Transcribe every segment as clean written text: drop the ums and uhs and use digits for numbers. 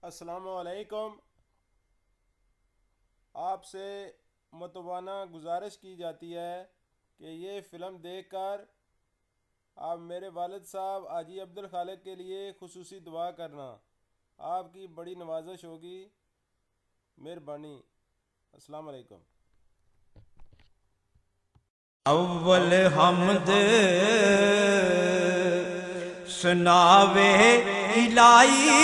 अस्सलामु अलैकुम। आपसे मुतवाना गुजारिश की जाती है कि ये फ़िल्म देखकर आप मेरे वालिद साहब हाजी अब्दुल खालिक के लिए खुसूसी दुआ करना। आपकी बड़ी नवाजिश होगी। मेहरबानी। अस्सलामु अलैकुम। अव्वल हमद सुनावे इलाही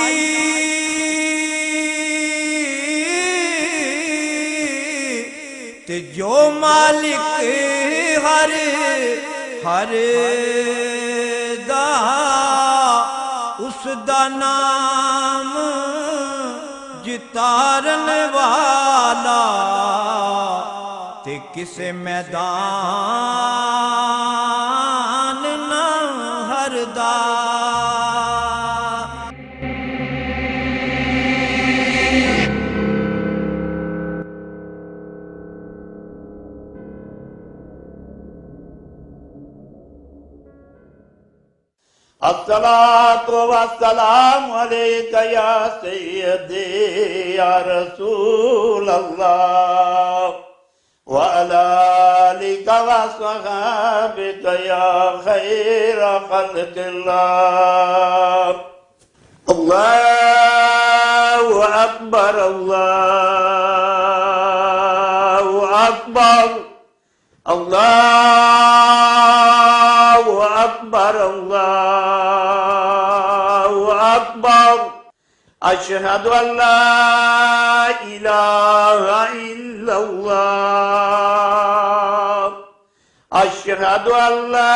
ते जो मालिक हर हर दा उस दा नाम जितारन वाला ते किसे मैदान न हरदा। अस्सलातु वस्सलामु अलैका या सय्यदी या रसूल अल्लाह व अला आलिका व अस्हाबिका या खैर खल्क़िल्लाह। अल्लाहु अकबर, अल्लाहु अकबर, अल्लाहु अकबर, अल्लाहु अकबर। अशहदु अल्ला इलाहा इल्लल्लाह, अशहदु अल्ला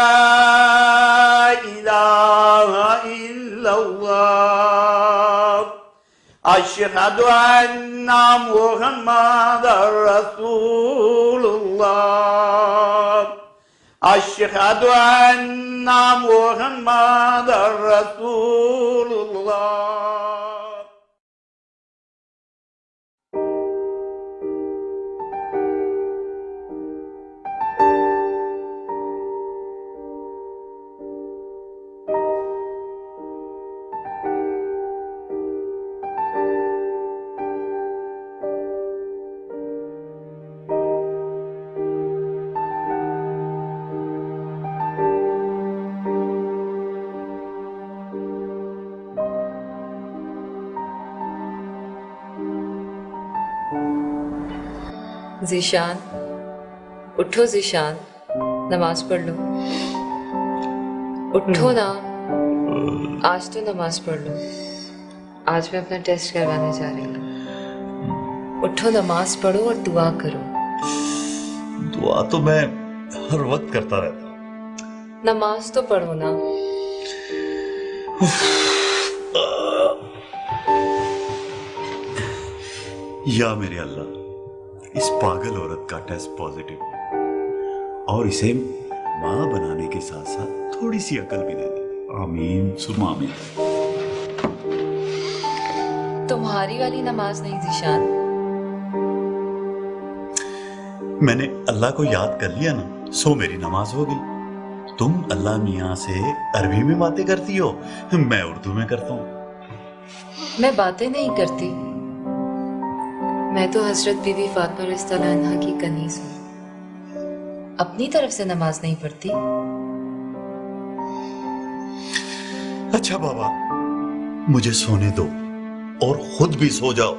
इलाहा इल्लल्लाह, अशहदु अन्ना मुहम्मदर रसूलुल्लाह, अशहदु अन्ना मुहम्मदर रसूलुल्लाह। ज़ीशान, उठो ज़ीशान, नमाज पढ़ लो। उठो ना, आज तो नमाज पढ़ लो। आज मैं अपना टेस्ट करवाने जा रही हूँ। उठो, नमाज पढ़ो और दुआ करो। दुआ तो मैं हर वक्त करता रहता हूँ। नमाज तो पढ़ो ना। या मेरे अल्लाह, इस पागल औरत का टेस्ट पॉजिटिव है और इसे माँ बनाने के साथ साथ थोड़ी सी अकल भी दे दे। आमीन सुम्मा आमीन। तुम्हारी वाली नमाज नहीं ज़ीशान। मैंने अल्लाह को याद कर लिया ना, सो मेरी नमाज हो गई। तुम अल्लाह मियाँ से अरबी में बातें करती हो, मैं उर्दू में करता हूँ। मैं बातें नहीं करती। मैं तो हजरत बीबी फातिमा रज़ियल्लाहु अन्हा की कनीज़ हूँ। अपनी तरफ से नमाज नहीं पढ़ती। अच्छा बाबा, मुझे सोने दो और खुद भी सो जाओ।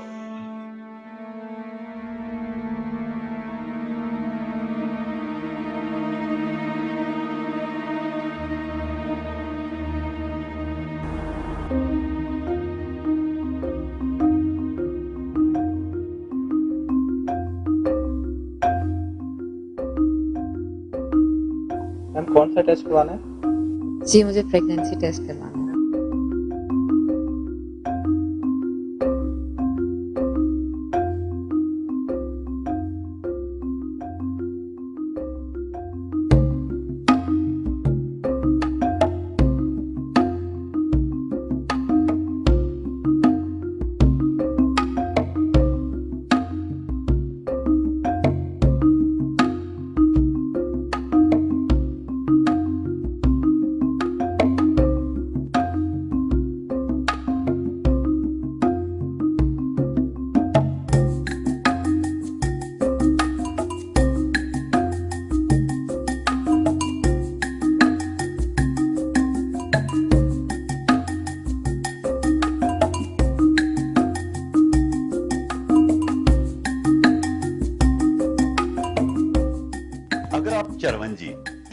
मैम कौन सा टेस्ट करवाना है? जी, मुझे प्रेगनेंसी टेस्ट करवाना है।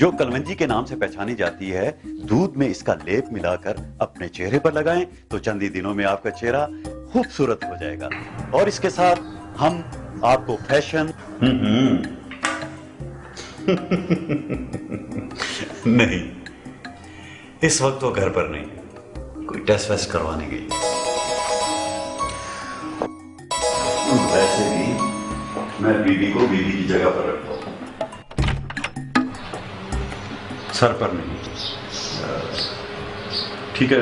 जो कलवंजी के नाम से पहचानी जाती है, दूध में इसका लेप मिलाकर अपने चेहरे पर लगाएं तो चंद ही दिनों में आपका चेहरा खूबसूरत हो जाएगा। और इसके साथ हम आपको फैशन नहीं, इस वक्त वो घर पर नहीं, कोई टेस्ट वेस्ट करवाने गई। वैसे भी मैं बीवी को बीवी की जगह पर रखता हूं, सर पर नहीं। ठीक है,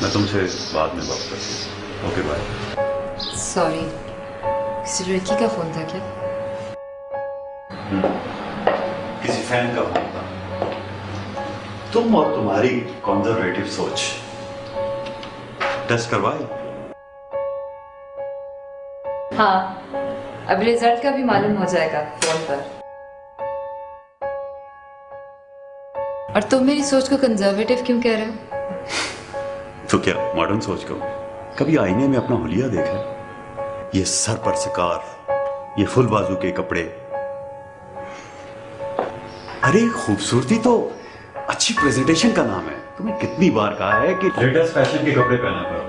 मैं तुमसे बाद में बात करती हूँ। Okay bye. सॉरी, किसी लड़की का फोन था क्या? किसी फैन का फोन था। तुम और तुम्हारी कंजर्वेटिव सोच। टेस्ट करवाए? हाँ, अब रिजल्ट का भी मालूम हो जाएगा फोन पर। और तुम मेरी सोच को कंजर्वेटिव क्यों कह रहे हो? तो क्या मॉडर्न सोच को कभी आईने में अपना हुलिया देखा? ये सर पर सिकार, ये फुल बाजू के कपड़े। अरे खूबसूरती तो अच्छी प्रेजेंटेशन का नाम है। तुम्हें कितनी बार कहा है कि लेटेस्ट फैशन के कपड़े पहना करो।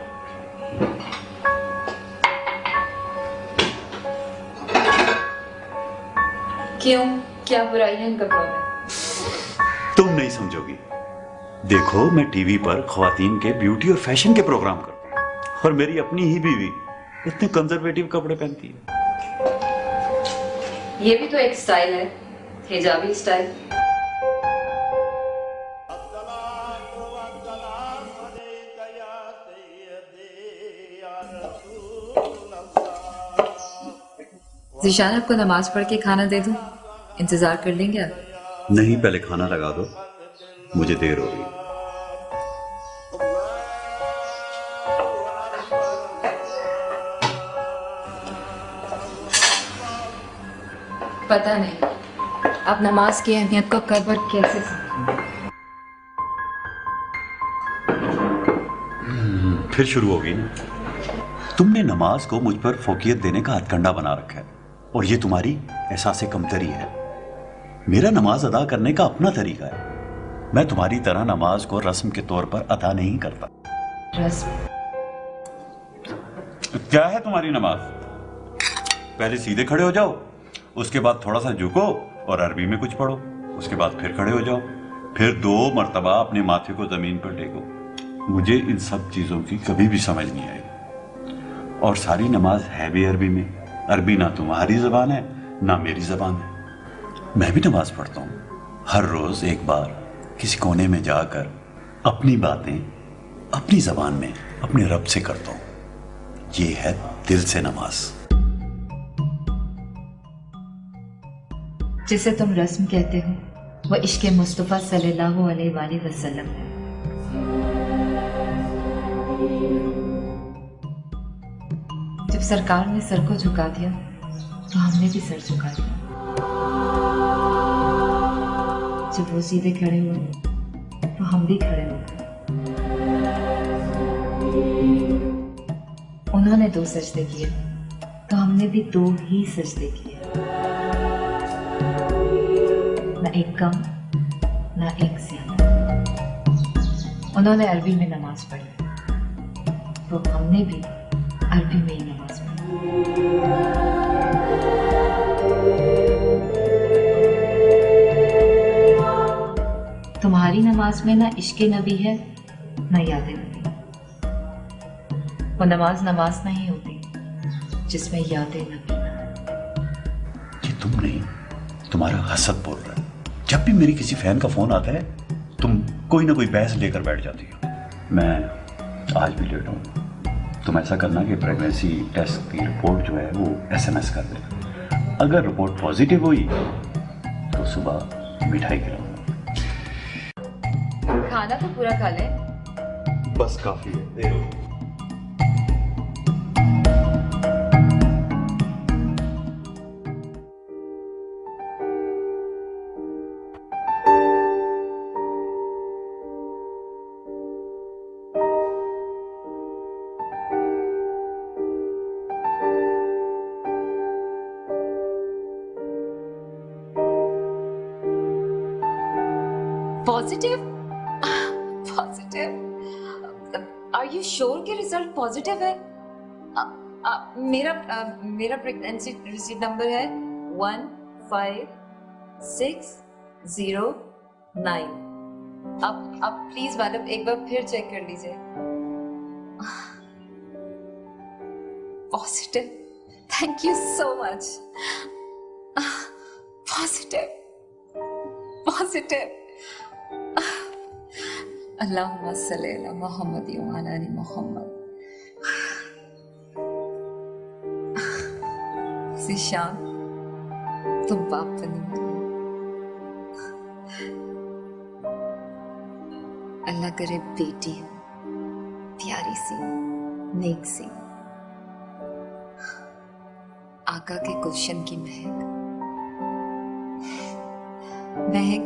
क्यों, क्या बुराई है इन कपड़ों में? तुम नहीं समझोगी। देखो, मैं टीवी पर ख्वातीन के ब्यूटी और फैशन के प्रोग्राम करता हूं, और मेरी अपनी ही बीवी इतने कंजर्वेटिव कपड़े पहनती है। ये भी तो एक स्टाइल है, हिजाबी स्टाइल। ज़ीशान, आपको नमाज पढ़ के खाना दे दूं? इंतजार कर लेंगे आप? नहीं, पहले खाना लगा दो, मुझे देर हो रही। पता नहीं आप नमाज की अहमियत को कब और कैसे समझें। फिर शुरू होगी ना। तुमने नमाज को मुझ पर फोकियत देने का हथकंडा बना रखा है, और ये तुम्हारी एहसास कमतरी है। मेरा नमाज अदा करने का अपना तरीका है। मैं तुम्हारी तरह नमाज को रस्म के तौर पर अदा नहीं करता। रस्म? क्या है तुम्हारी नमाज? पहले सीधे खड़े हो जाओ, उसके बाद थोड़ा सा झुको और अरबी में कुछ पढ़ो, उसके बाद फिर खड़े हो जाओ, फिर 2 मर्तबा अपने माथे को जमीन पर टेको। मुझे इन सब चीजों की कभी भी समझ नहीं आई। और सारी नमाज है भी अरबी में। अरबी ना तुम्हारी जबान है ना मेरी जबान है। मैं भी नमाज पढ़ता हूँ, हर रोज एक बार किसी कोने में जाकर अपनी बातें अपनी जबान में अपने रब से करता हूँ। ये है दिल से नमाज। जिसे तुम रस्म कहते हो वो इश्क़ मुस्तफ़ा सल्लल्लाहु अलैहि वसल्लम है। जब सरकार ने सर को झुका दिया तो हमने भी सर झुका दिया। जब वो सीधे खड़े हुए तो हम भी खड़े हो गए। उन्होंने 2 सजदे किए तो हमने भी 2 ही सजदे किए। ना एक कम ना एक ज्यादा। उन्होंने अरबी में नमाज पढ़ी तो हमने भी अरबी में ही नमाज पढ़ी। तुम्हारी नमाज में ना इश्क़े नबी है ना याद नबी। वो नमाज नहीं होती जिसमें याद नबी। ये तुम नहीं, तुम्हारा हसद बोल रहा है। जब भी मेरी किसी फैन का फोन आता है तुम कोई ना कोई बहस लेकर बैठ जाती हो। मैं आज भी लेट हूँ। तुम ऐसा करना कि प्रेगनेंसी टेस्ट की रिपोर्ट जो है वो SMS कर देना। अगर रिपोर्ट पॉजिटिव हुई तो सुबह मिठाई खिलाऊंगा। खाना तो पूरा खा ले। बस काफी है, देर हो गई। Positive? Positive? Are you sure कि रिजल्ट पॉजिटिव है? मेरा प्रेगनेंसी रिसीट नंबर है 15609। आप प्लीज मैडम एक बार फिर चेक कर लीजिए। Positive, thank you so much. Positive, positive. अल्लाहुम्मा सल्ली अला मुहम्मद व अला आलि मुहम्मद। ज़ीशान, तुम बाप बनी हो। अल्लाह करे बेटी हो, प्यारी सी, नेक सी, आका के गुलशन की महक। महक,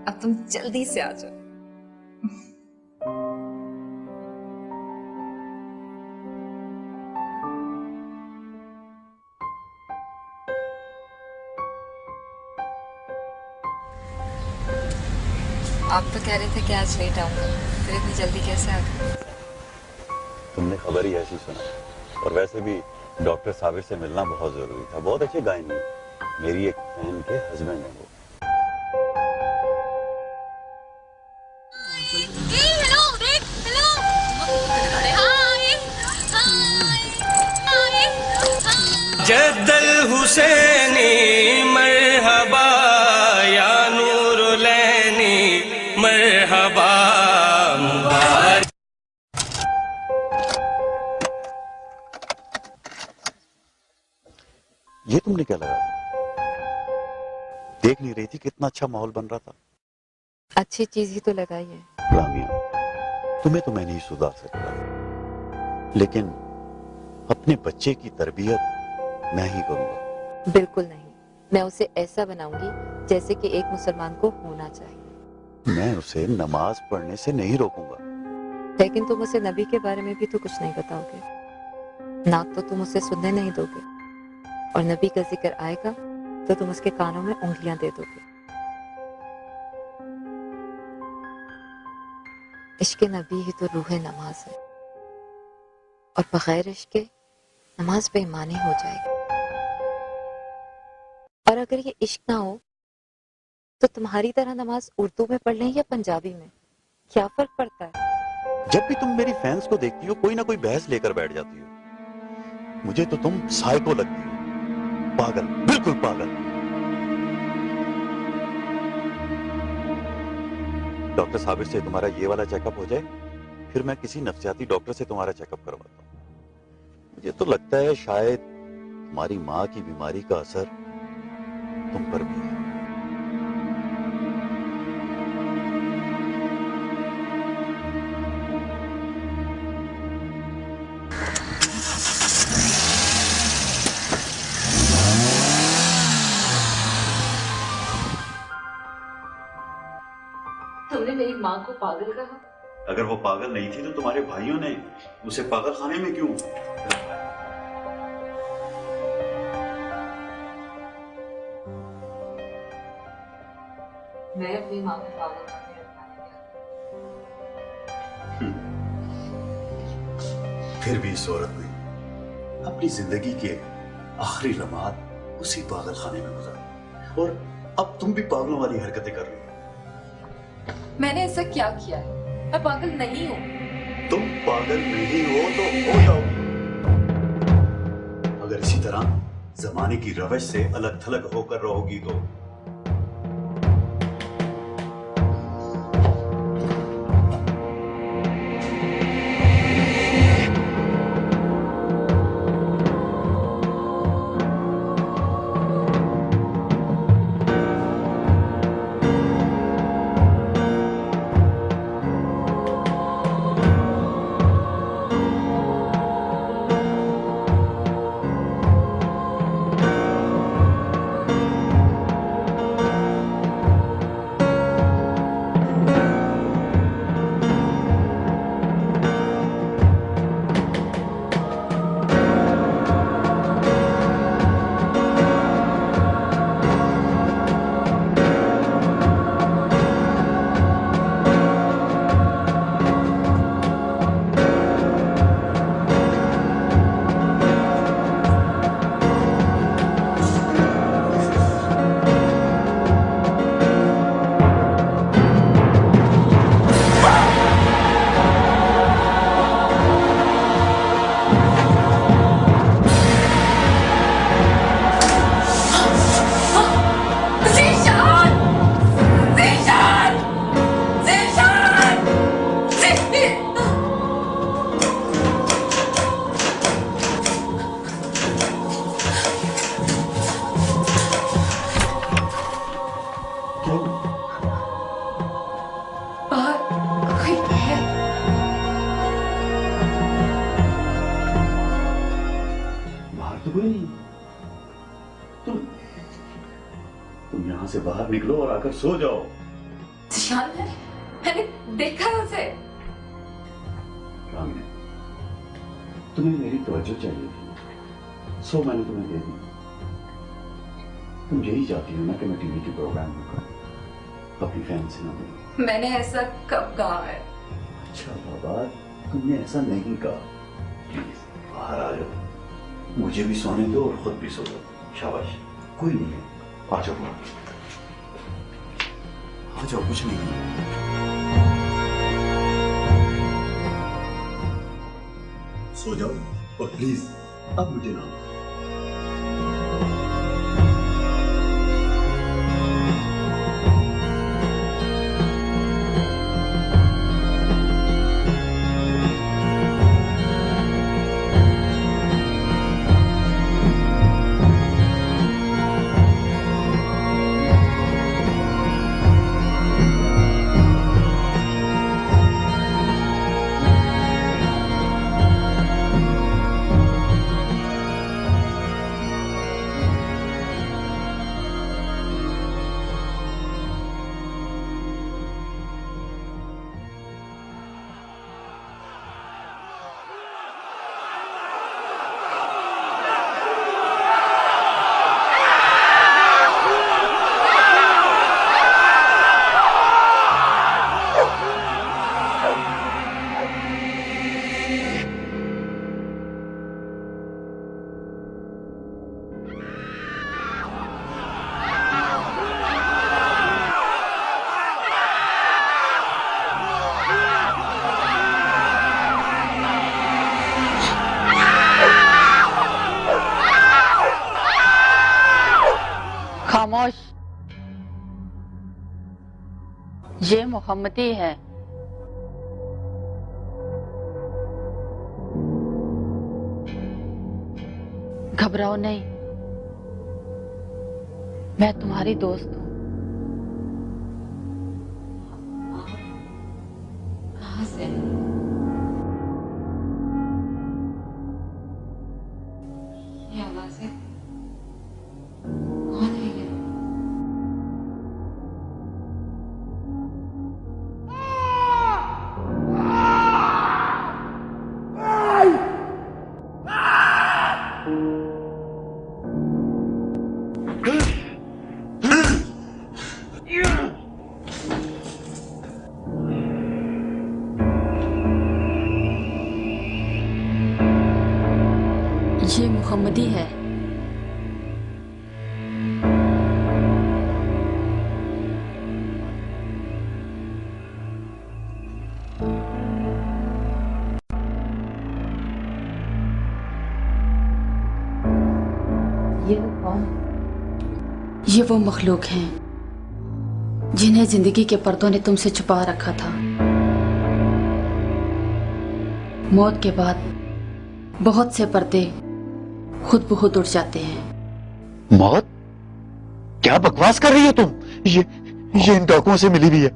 अब तुम जल्दी से आ जाओ। आप तो कह रहे थे कि आज लेट आऊंगा, फिर इतनी जल्दी कैसे आ गए? तुमने खबर ही ऐसी सुना, और वैसे भी डॉक्टर साबिर से मिलना बहुत जरूरी था। बहुत अच्छे गायनी, मेरी एक फैन के हस्बैंड है वो। जद्दल हुसैनी मरहबा या नूर लैनी मरहबा मुबारक। ये तुमने क्या लगा? देख नहीं रही थी कितना अच्छा माहौल बन रहा था? अच्छी चीज ही तो लगाई है। लामिया, तुम्हें तो मैं नहीं सुधार सकता, लेकिन अपने बच्चे की तरबियत मैं ही करूंगा। बिल्कुल नहीं, मैं उसे ऐसा बनाऊंगी जैसे कि एक मुसलमान को होना चाहिए। मैं उसे नमाज पढ़ने से नहीं रोकूंगा। लेकिन तुम उसे नबी के बारे में भी तो कुछ नहीं बताओगे। ना तो तुम उसे सुनने नहीं दोगे, और नबी का जिक्र आएगा तो तुम उसके कानों में उंगलियां दे दोगे। इश्क नबी ही तो रूह नमाज है, और बगैर इश्क के नमाज बेईमानी हो जाएगी। और अगर ये इश्क ना हो तो तुम्हारी तरह नमाज उर्दू में पढ़ लें या पंजाबी में, क्या फर्क पड़ता है? जब भी तुम मेरी फैंस को देखती हो, कोई ना कोई बहस लेकर बैठ जाती हो। मुझे तो तुम साइको लगती हो, पागल, बिल्कुल पागल। डॉक्टर साबिर से तुम्हारा ये वाला चेकअप हो जाए, फिर मैं किसी नफ्सियाती डॉक्टर से तुम्हारा चेकअप करवाता हूँ। मुझे तो लगता है शायद तुम्हारी माँ की बीमारी का असर तुम पर भी है। तुमने मेरी माँ को पागल कहा? अगर वो पागल नहीं थी तो तुम्हारे भाइयों ने उसे पागल खाने में क्यों? मैं अपनी माँ को पागल खाने फिर भी इस औरत ने अपनी जिंदगी के आखिरी लम्हात उसी पागल खाने में गुजारे, और अब तुम भी पागलों वाली हरकतें कर रही हो। मैंने ऐसा क्या किया है? मैं पागल नहीं हूँ। तुम पागल नहीं हो तो हो जाओगी। अगर इसी तरह जमाने की रवश से अलग थलग होकर रहोगी तो नहीं। तुम यहां से बाहर निकलो और आकर सो जाओ। जिशान, मैंने देखा है उसे। कामिनी, तुम्हें मेरी तवज्जो चाहिए थी, सो मैंने तुम्हें दे दी। तुम यही चाहती हो ना कि मैं टीवी के प्रोग्राम में करूं, अपनी फैन से ना मिलूं। मैंने ऐसा कब कहा है? अच्छा बाबा, तुमने ऐसा नहीं कहा। प्लीज बाहर आ जाओ, मुझे भी सोने दो और खुद भी सो जाओ। शाबाश, कोई नहीं है, आ जाओ आ जाओ, कुछ नहीं है। सो जाओ और प्लीज अब मुझे ना। खामोश, ये मोहम्मदी है। घबराओ नहीं, मैं तुम्हारी दोस्त हूँ। कहाँ से? ये आवाज़ें कौन है ये? ये मोहम्मदी है। ये वो कौन? ये वो मखलूक हैं जिन्हें जिंदगी के पर्दों ने तुमसे छुपा रखा था। मौत के बाद बहुत से पर्दे खुद ब खुद उड़ जाते हैं। मौत? क्या बकवास कर रही हो तुम? ये इन डाकुओं से मिली हुई है।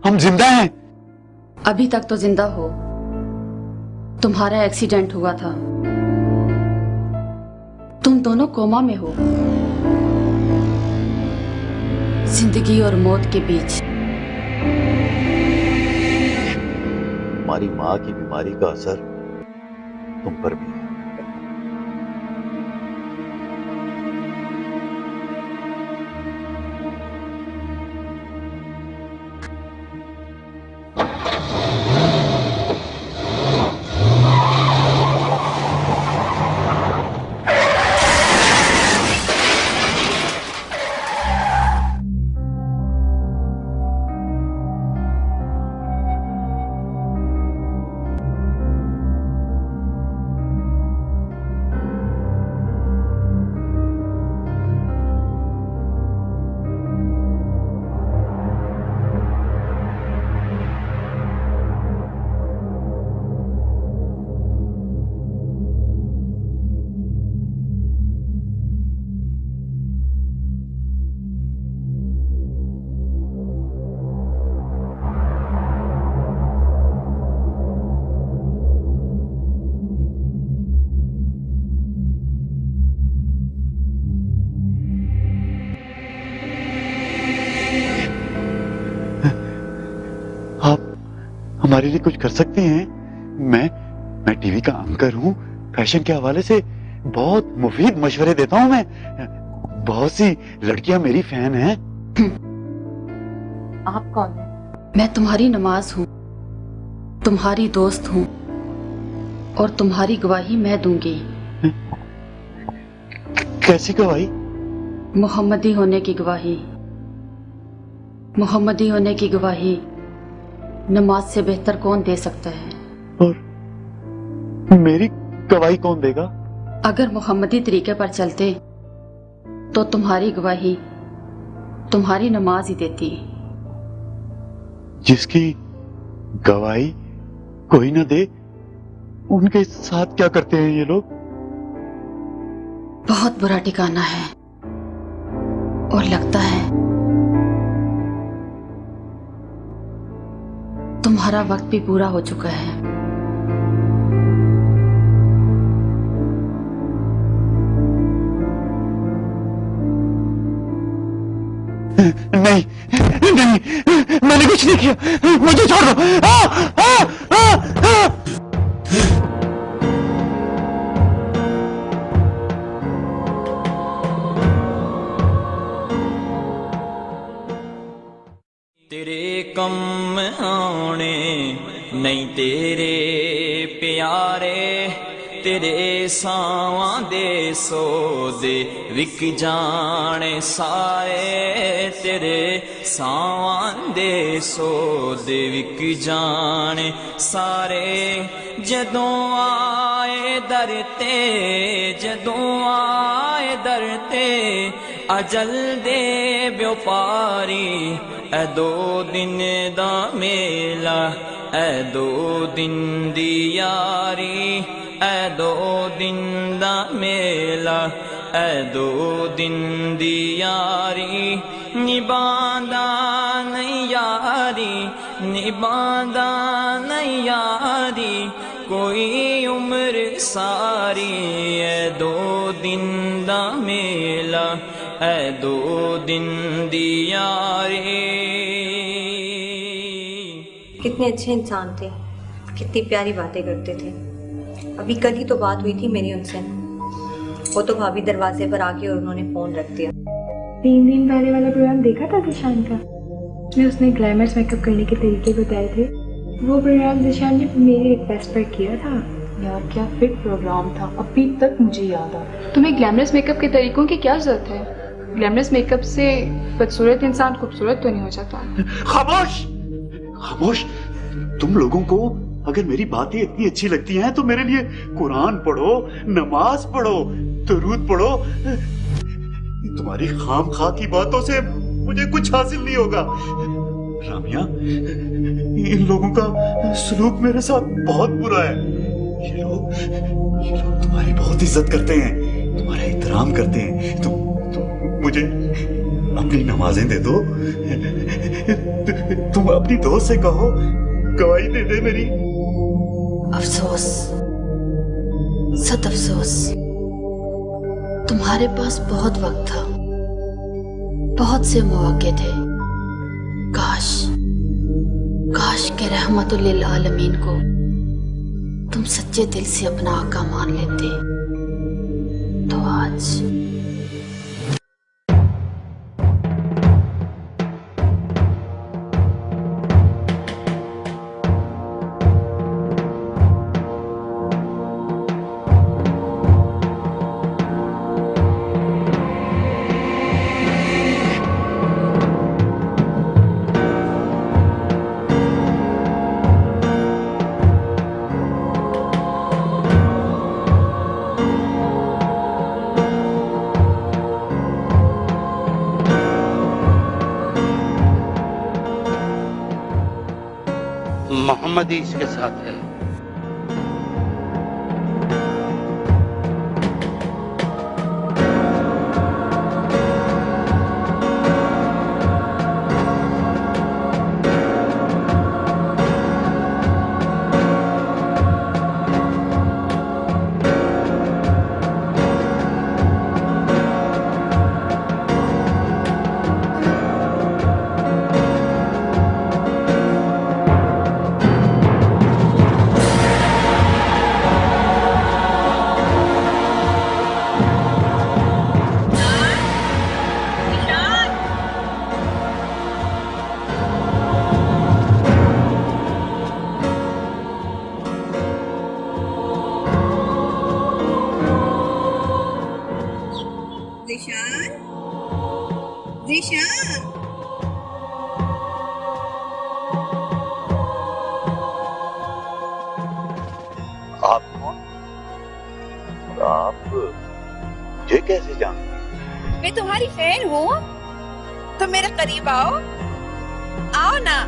हम जिंदा हैं। अभी तक तो जिंदा हो। तुम्हारा एक्सीडेंट हुआ था, तुम दोनों कोमा में हो, जिंदगी और मौत के बीच। हमारी माँ की बीमारी का असर तुम पर भी है। हमारे लिए कुछ कर सकते हैं? मैं टीवी का एंकर हूँ, फैशन के हवाले से बहुत मुफीद मशवरे देता हूँ मैं। बहुत सी लड़कियां मेरी फैन हैं। आप कौन हैं? मैं तुम्हारी नमाज हूँ, तुम्हारी दोस्त हूँ, और तुम्हारी गवाही मैं दूंगी। कैसी गवाही? मोहम्मदी होने की गवाही। मोहम्मदी होने की गवाही नमाज से बेहतर कौन दे सकता है? और मेरी गवाही कौन देगा? अगर मोहम्मदी तरीके पर चलते तो तुम्हारी गवाही तुम्हारी नमाज ही देती। जिसकी गवाही कोई ना दे, उनके साथ क्या करते हैं ये लोग? बहुत बुरा ठिकाना है, और लगता है तुम्हारा वक्त भी पूरा हो चुका है। नहीं नहीं, मैंने कुछ नहीं किया, मुझे छोड़ दो। तेरे कम आने नहीं तेरे प्यारे, तेरे सावां दे सौदे विक जाने सारे, तेरे सावां दे सौदे विक जाने सारे। जदों आए दर ते, जदों आए दर ते अजल दे व्यापारी, ऐ दो दिन दा मेला, ऐ दो दिन दी यारी, ऐ दो दिन दा मेला, ऐ दो दिन दी यारी। निभांदा नहीं यारी, निभांदा नहीं यारी, कोई उम्र सारी, ऐ दो दिन दा मेला, ऐ दो दिन दी यारी। कितने अच्छे इंसान थे, कितनी प्यारी बातें करते थे। अभी कल ही तो बात हुई थी मेरी उनसे। वो तो भाभी दरवाजे पर आके और उन्होंने फोन रख दिया। 3 दिन पहले वाला प्रोग्राम देखा था जिशान का, जिसमें उसने ग्लैमरस मेकअप करने के तरीके बताए थे। वो प्रोग्राम जिशान ने मेरी रिक्वेस्ट पर किया था। यार क्या फिट प्रोग्राम था, अभी तक मुझे याद आ। तुम्हें ग्लैमरस मेकअप के तरीकों की क्या जरूरत है? ग्लैमरस मेकअप से बदसूरत इंसान खूबसूरत तो नहीं हो जाता। खामोश खामोश। तुम लोगों को अगर मेरी बातें इतनी अच्छी लगती हैं तो मेरे लिए कुरान पढ़ो, नमाज पढ़ो, दुरूद पढ़ो। तुम्हारी खाम खा की बातों से मुझे कुछ हासिल नहीं होगा। रामिया, इन लोगों का सलूक मेरे साथ बहुत बुरा है। ये लोग तुम्हारी बहुत इज्जत करते हैं, तुम्हारा एहतराम करते हैं। तुम मुझे अपनी नमाजें दे दो। तुम अपनी दोस्त से कहो गवाही दे दे मेरी। अफसोस, सत अफसोस, तुम्हारे पास बहुत वक्त था, बहुत से मौके थे। काश काश के रहमतुल लिल आलमीन को तुम सच्चे दिल से अपना आका मान लेते तो आज। मोहम्मद ही इसके साथ है। शीशा। आप कौन? और आप मुझे कैसे जानते? मैं तुम्हारी फैन हूँ, तो मेरे करीब आओ, आओ ना।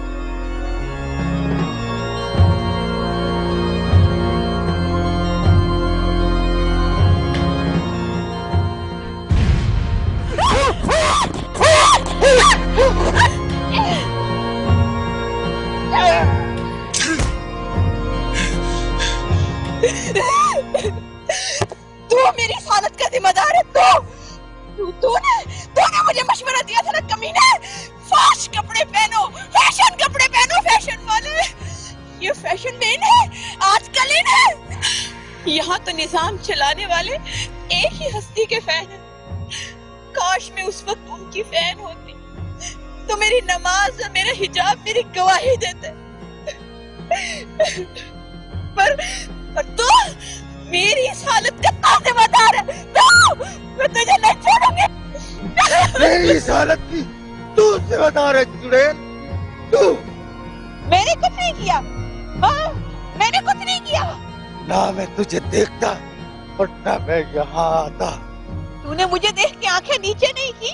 तू मेरी इस हालत का जिम्मेदार है। तूने मुझे मशवरा दिया था ना कमीने, फाश कपड़े पहनो, फैशन कपड़े पहनो, फैशन वाले। ये फैशन में है आजकल है। यहाँ तो निजाम चलाने वाले एक ही हस्ती के फैन हैं। काश मैं उस वक्त उनकी फैन होती तो मेरी नमाज और मेरा हिजाब मेरी गवाही देते। पर तू मेरी इस हालत का जिम्मेदार है। मैं तुझे नहीं छोड़ूंगी। मेरी इस हालत की तू जिम्मेदार है चुड़ैल। तू मैंने कुछ नहीं किया। हाँ, मैंने कुछ नहीं किया। ना मैं तुझे देखता और ना मैं यहाँ आता। तूने मुझे देख के आंखें नीचे नहीं की,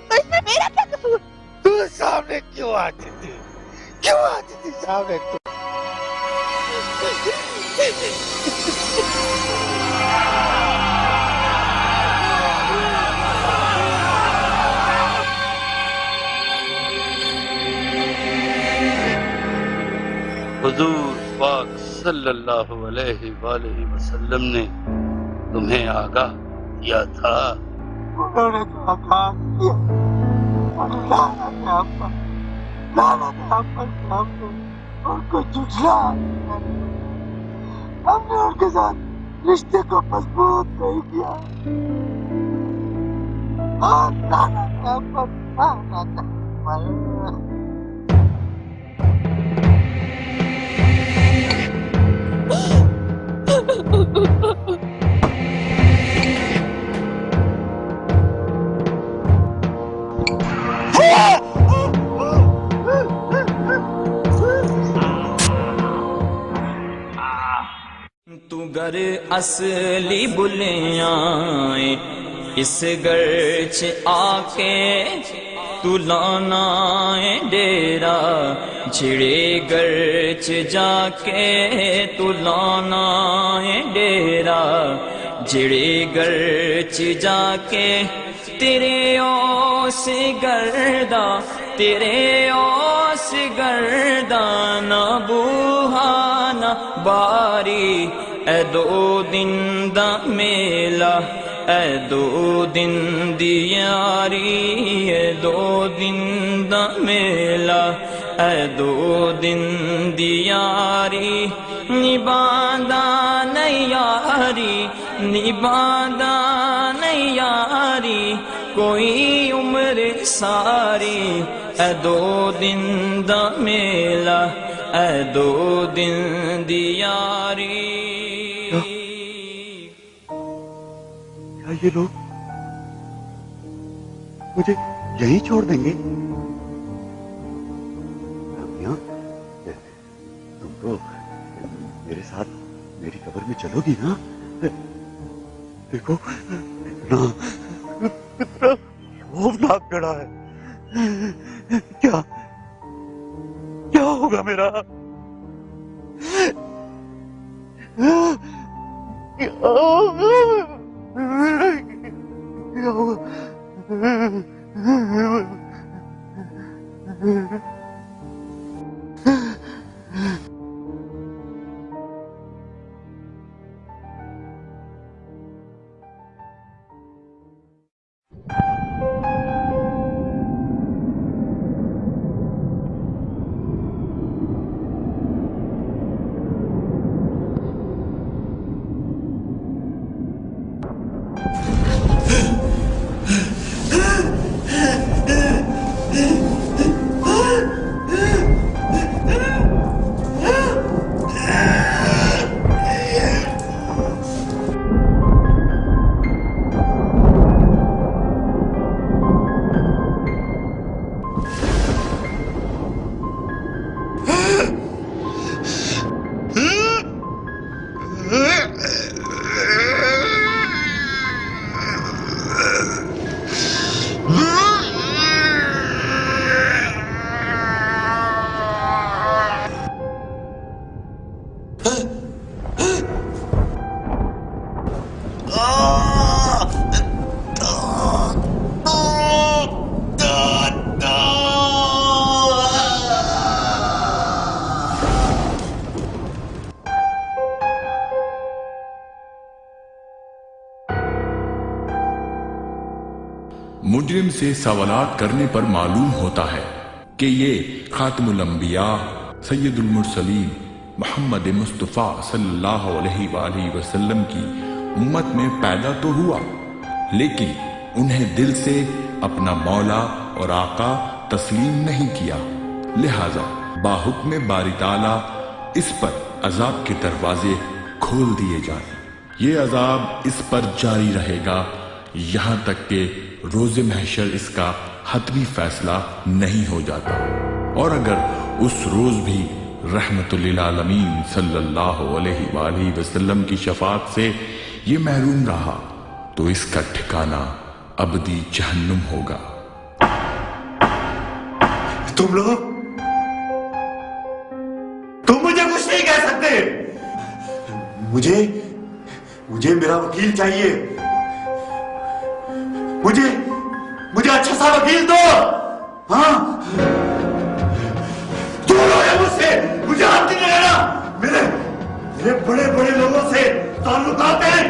तो इसमें मेरा क्या कसूर? तू सामने क्यों आती थी? क्यों आती थी सामने तू? हुजूर पाक सल्लल्लाहु अलैहि वसल्लम ने तुम्हें आगाह किया था। उन्होंने जो आगाह किया, उनको झुठला, हमने उनके साथ रिश्ते को मजबूत नहीं किया। तू घर असली बुलियाए इस घर च आके तू लाना है डेरा, छिड़े घर च जाके तू लाना है डेरा, छिड़े घर च जाके तेरे ओस गर्दा, तेरे ओस गर्दा ना बुहाना बारी। ए दो दिन दा मेला, ए दो दिन दी यारी, ए दो दिन दा मेला, ए दो दिन दी यारी। निभांदा नहीं यारी, निभांदा नहीं यारी, कोई उम्र सारी। ए दो दिन दा मेला, ए दो दिन दी यारी। क्या ये लोग मुझे यहीं छोड़ देंगे? रम्या, तुम तो मेरे साथ मेरी कब्र में चलोगी ना? देखो ना, इतना खौफनाक खड़ा है। क्या क्या होगा मेरा? क्या होगा? मुजरिम से सवालात करने पर मालूम होता है कि ये खातमुल अंबिया सैयदुल मुरसलीन मोहम्मद मुस्तफ़ा सल्लल्लाहु अलैहि वसल्लम की उम्मत में पैदा तो हुआ, लेकिन उन्हें दिल से अपना मौला और आका तस्लीम नहीं किया। लिहाजा बाहुक्म बारी ताला इस पर अजाब के दरवाजे खोल दिए जाए। ये अजाब इस पर जारी रहेगा यहां तक कि रोज़े महशर इसका हतमी फैसला नहीं हो जाता। और अगर उस रोज भी रहमतुल लिल आलमीन सल्लल्लाहु अलैहि वसल्लम की शफाअत से ये महरूम रहा तो इसका ठिकाना अबदी जहन्नुम होगा। तुम लोग, तुम मुझे कुछ नहीं कह सकते। मुझे मेरा वकील चाहिए। मुझे अच्छा सा वकील दो। हाँ, दूर हो जाओ मुझसे, मुझे हाथ नहीं लगाना। मेरे बड़े बड़े लोगों से ताल्लुकात हैं।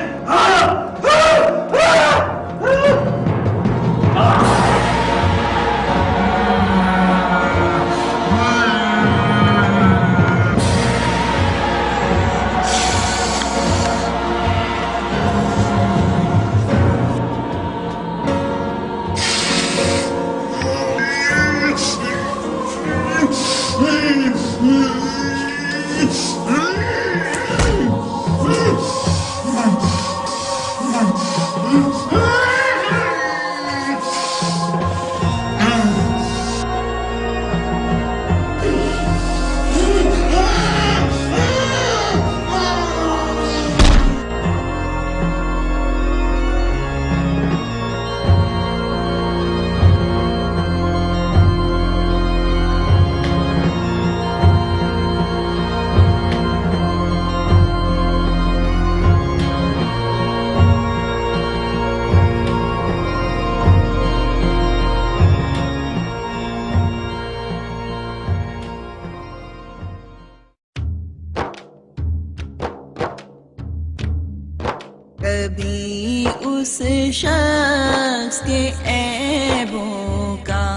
कभी उस शख्स के ऐबों का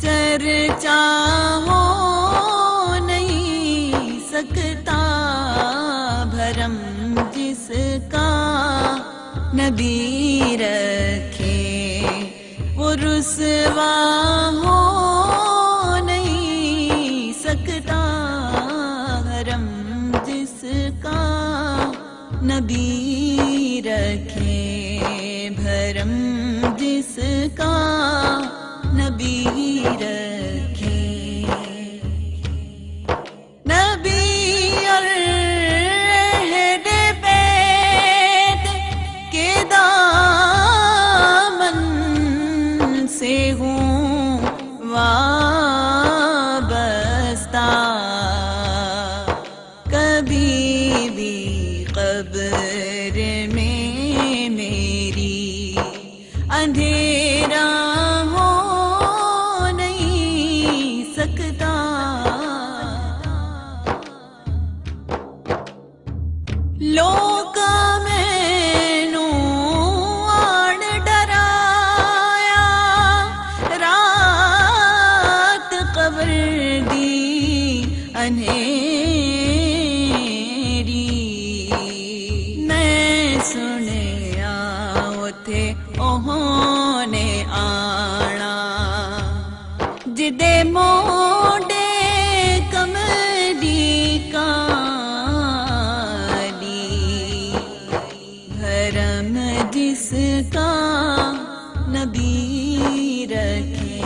चर्चा हो नहीं सकता, भरम जिसका नबी रखे वो रुसवा हो नहीं सकता, भरम जिसका नबी रखे, भरम जिसका नबी रखे। नबी और अहले बैत के दामन से हूँ वाबस्ता, कभी भी कब्र में मेरी अंधेरा हो नहीं सकता। लोक मैनू आड़ डराया, रात कब्र दी अंधेरी, मैं सुनिया उथे ओहोने आना, जिदे मोडे कमली काली, भरम जिसका नबी रखे।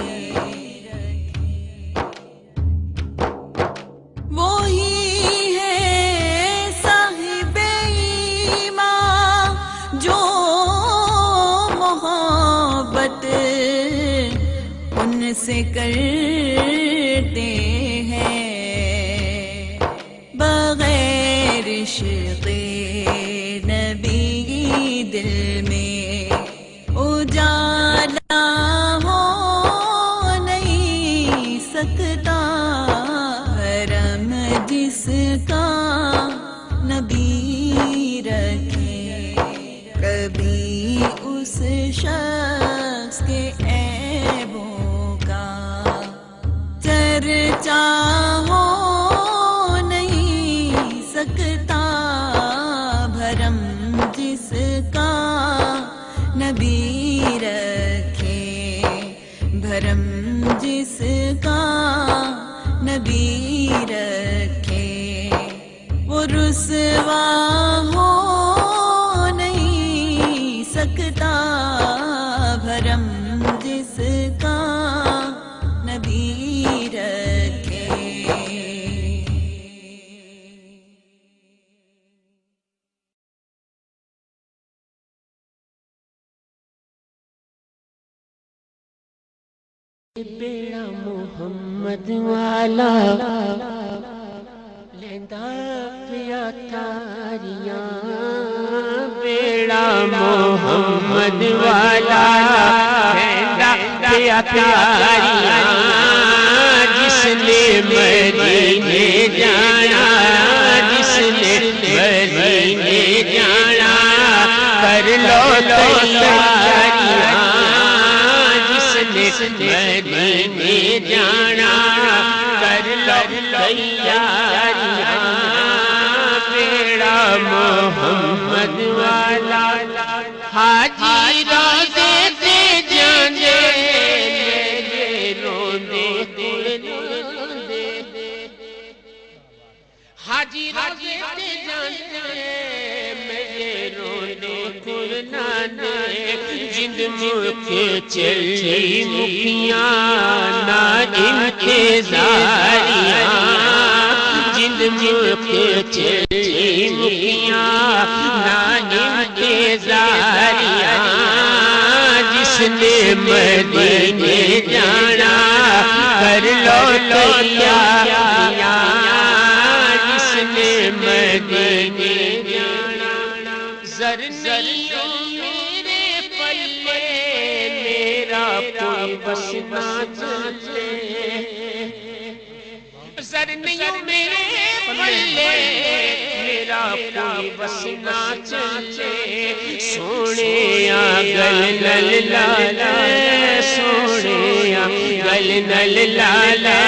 वो ही है साहिबे ईमान जो मोहब्बत उनसे करते हैं, बगैर इश्क़े नबी दिल में उजाला हो नहीं सकता, भरम जिसका नबी रखे। कभी उस शख्स नबी रखे, भरम जिसका नबी रखे, वो रुसवा हो नहीं सकता, भरम जिसका नबी रखे। बेड़ा मोहम्मद वाला लेंदा पिया तारियां, बेड़ा मोहम्मद वाला लेंदा पिया तारियां, जिसने मदीने जाना, जिसने मदीने जाना, कर लो तैयारियां, मदीने जाना, कर लो तैयारियां, बेड़ा मोहम्मद वाला हाजी रोज़े से जाने, मेरे रोंदे रोंदे, हाजी रोज़े से जाने, मेरे रोंदे कुरनाने, जिंद मुके चली मुखियां ना इनके जारियां, जिंद मुके चली मुखियां ना इनके जारियां, जिसने मदीने जाना, कर लो तैयारियां, जिसने मदीने जाना, ज़रनियों कोई बस ना चले, ज़रनियों मेरे पल्ले मेरा कोई बस ना चले, सोने गल नल लाला, सोने गल नल लाला,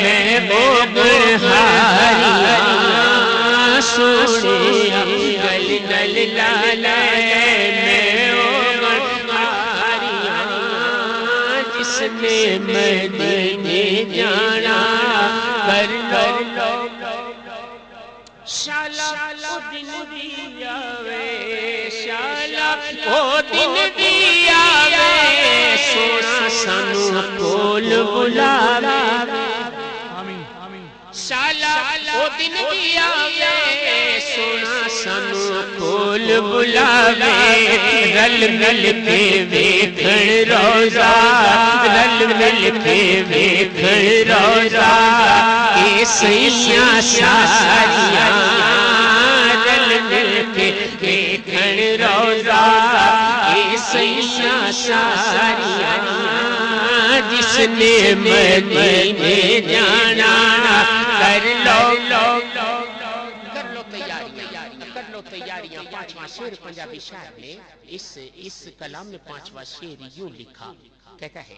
मैं ओ गुरहारिया, सोने गल नल लाला, मैं ओ जिसने मदीने जाना, कर लो शाला ओ दिन भी आवे, शाला ओ दिन भी आवे, सोना सानू कोल बुलावे, शाला ओ दिन भी आवे, सोना सानू कोल बुलावे, रल मिल के वेखण रोज़ा, रल मिल के वेखण रोज़ा, ए सैया सारियां, रल मिल के वेखण रोज़ा, ए सैया सारियां, जिसने मदीने जाना, कर लो तैयारियां। पांचवा शेर पंजाबी शायर ने इस कलाम में पांचवा शेर यूं लिखा, कहता है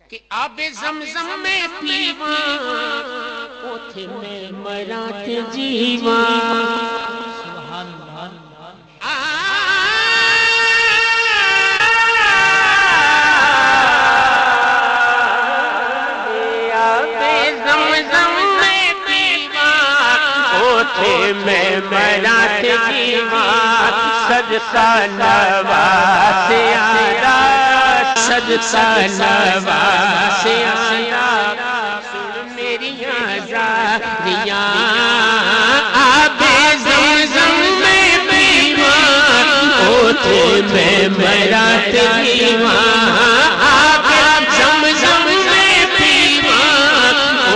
कि आबे ज़मज़म में पीवा, ओथे में मरा ते जीवा, सुभान अल्लाह, आबे ज़मज़म में पीवा, ओथे में मरा ते जीवा, सदका नवाज़ आया, सदका नवाज़ आया, सुन मेरियां ज़ारियां, आबे ज़मज़म में पीवा, ओथे में मरा ते जीवा, आबे ज़मज़म में पीवा,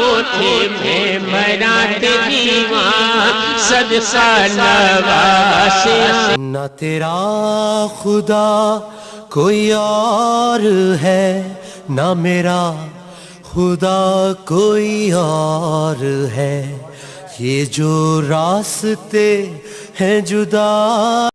ओथे में मरा ते जीवा, सदका नवाज़। ना तेरा खुदा कोई और है, ना मेरा खुदा कोई और है, ये जो रास्ते हैं जुदा